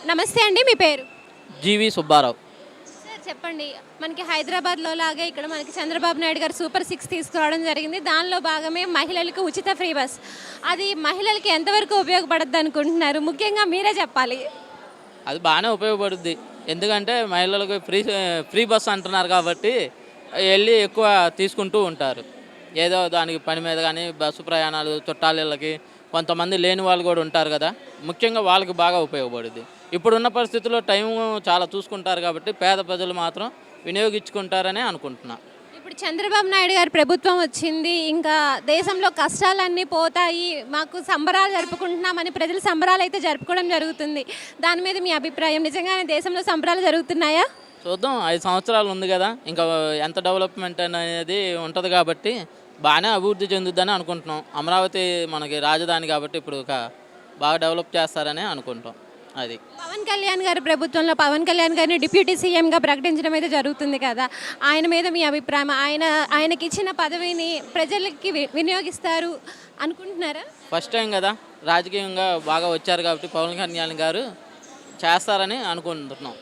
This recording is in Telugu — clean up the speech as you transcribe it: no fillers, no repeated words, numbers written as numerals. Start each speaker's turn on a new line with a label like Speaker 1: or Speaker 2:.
Speaker 1: నమస్తే అండి, మీ పేరు?
Speaker 2: జీవి సుబ్బారావు.
Speaker 1: సార్ చెప్పండి, మనకి హైదరాబాద్లో లాగా ఇక్కడ మనకి చంద్రబాబు నాయుడు గారు సూపర్ 6 తీసుకురావడం జరిగింది. దానిలో భాగమే మహిళలకు ఉచిత ఫ్రీ బస్. అది మహిళలకి ఎంతవరకు ఉపయోగపడద్దు అనుకుంటున్నారు? ముఖ్యంగా మీరే చెప్పాలి.
Speaker 2: అది బాగానే ఉపయోగపడుద్ది. ఎందుకంటే మహిళలకు ఫ్రీ బస్ అంటున్నారు కాబట్టి వెళ్ళి ఎక్కువ తీసుకుంటూ ఉంటారు. ఏదో దానికి పని మీద కానీ బస్సు ప్రయాణాలు చుట్టాలకి కొంతమంది లేని వాళ్ళు కూడా ఉంటారు కదా, ముఖ్యంగా వాళ్ళకి బాగా ఉపయోగపడుద్ది. ఇప్పుడున్న పరిస్థితుల్లో టైం చాలా చూసుకుంటారు కాబట్టి పేద ప్రజలు మాత్రం వినియోగించుకుంటారని అనుకుంటున్నా.
Speaker 1: ఇప్పుడు చంద్రబాబు నాయుడు గారి ప్రభుత్వం వచ్చింది, ఇంకా దేశంలో కష్టాలన్నీ పోతాయి, మాకు సంబరాలు జరుపుకుంటున్నామని ప్రజలు సంబరాలు అయితే జరుపుకోవడం జరుగుతుంది. దాని మీద మీ అభిప్రాయం? నిజంగానే దేశంలో సంబరాలు జరుగుతున్నాయా?
Speaker 2: చూద్దాం, 5 సంవత్సరాలు ఉంది కదా, ఇంకా ఎంత డెవలప్మెంట్ అనేది ఉంటుంది కాబట్టి బాగానే అభివృద్ధి చెందుద్దని అనుకుంటున్నాం. అమరావతి మనకి రాజధాని కాబట్టి ఇప్పుడు బాగా డెవలప్ చేస్తారని అనుకుంటాం. అది
Speaker 1: పవన్ కళ్యాణ్ గారి ప్రభుత్వంలో పవన్ కళ్యాణ్ గారిని డిప్యూటీ సీఎంగా ప్రకటించడం అయితే జరుగుతుంది కదా, ఆయన మీద మీ అభిప్రాయం? ఆయనకి ఇచ్చిన పదవిని ప్రజలకి వినియోగిస్తారు అనుకుంటున్నారా?
Speaker 2: ఫస్ట్ టైం కదా, రాజకీయంగా బాగా వచ్చారు కాబట్టి పవన్ కళ్యాణ్ గారు చేస్తారని అనుకుంటున్నాం.